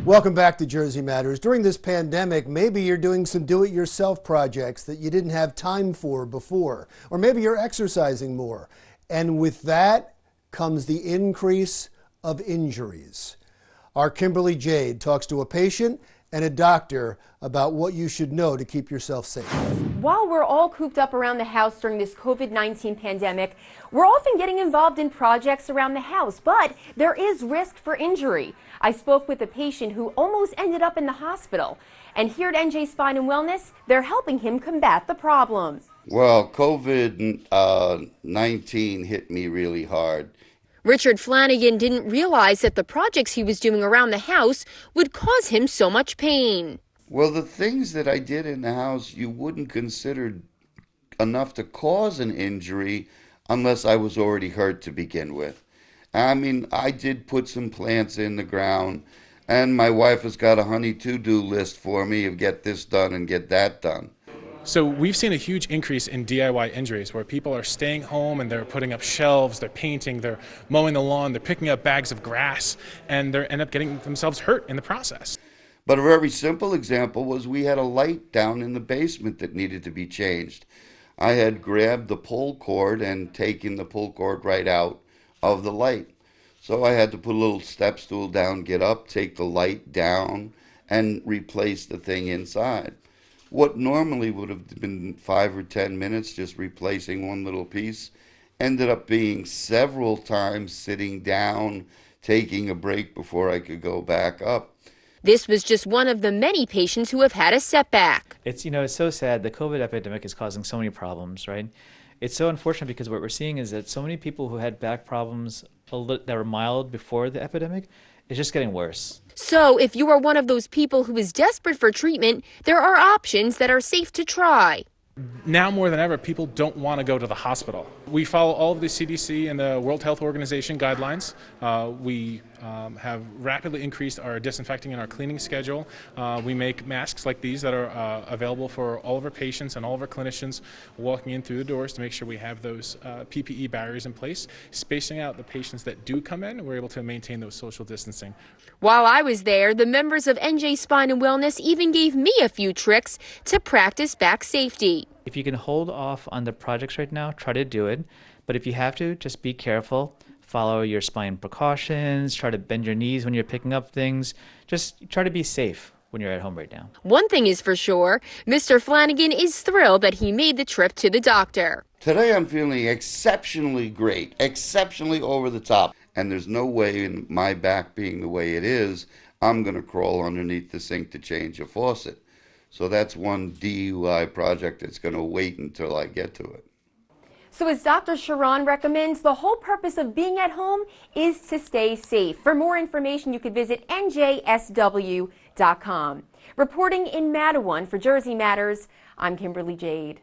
Welcome back to Jersey Matters. During this pandemic, maybe you're doing some do-it-yourself projects that you didn't have time for before, or maybe you're exercising more. And with that comes the increase of injuries. Our Kimberly Jade talks to a patient and a doctor about what you should know to keep yourself safe. While we're all cooped up around the house during this COVID-19 pandemic, we're often getting involved in projects around the house, but there is risk for injury. I spoke with a patient who almost ended up in the hospital. And here at NJ Spine and Wellness, they're helping him combat the problem. Well, COVID-19 hit me really hard. Richard Flanagan didn't realize that the projects he was doing around the house would cause him so much pain. Well, the things that I did in the house you wouldn't consider enough to cause an injury unless I was already hurt to begin with. I mean, I did put some plants in the ground, and my wife has got a honey-to-do list for me of get this done and get that done. So we've seen a huge increase in DIY injuries where people are staying home and they're putting up shelves, they're painting, they're mowing the lawn, they're picking up bags of grass, and they end up getting themselves hurt in the process. But a very simple example was we had a light down in the basement that needed to be changed. I had grabbed the pull cord and taken the pull cord right out of the light. So I had to put a little step stool down, get up, take the light down, and replace the thing inside. What normally would have been 5 or 10 minutes just replacing one little piece ended up being several times sitting down, taking a break before I could go back up. This was just one of the many patients who have had a setback. It's so sad. The COVID epidemic is causing so many problems, right? It's so unfortunate because what we're seeing is that so many people who had back problems that were mild before the epidemic, it's just getting worse. So if you are one of those people who is desperate for treatment, there are options that are safe to try. Now more than ever, people don't want to go to the hospital. We follow all of the CDC and the World Health Organization guidelines. We have rapidly increased our disinfecting and our cleaning schedule. We make masks like these that are available for all of our patients and all of our clinicians walking in through the doors to make sure we have those PPE barriers in place. Spacing out the patients that do come in, we're able to maintain those social distancing. While I was there, the members of NJ Spine and Wellness even gave me a few tricks to practice back safety. If you can hold off on the projects right now, try to do it. But if you have to, just be careful. Follow your spine precautions. Try to bend your knees when you're picking up things. Just try to be safe when you're at home right now. One thing is for sure, Mr. Flanagan is thrilled that he made the trip to the doctor. Today I'm feeling exceptionally great, exceptionally over the top. And there's no way, in my back being the way it is, I'm going to crawl underneath the sink to change a faucet. So that's one DUI project that's going to wait until I get to it. So as Dr. Sharon recommends, the whole purpose of being at home is to stay safe. For more information, you could visit njsw.com. Reporting in Mattawan for Jersey Matters, I'm Kimberly Jade.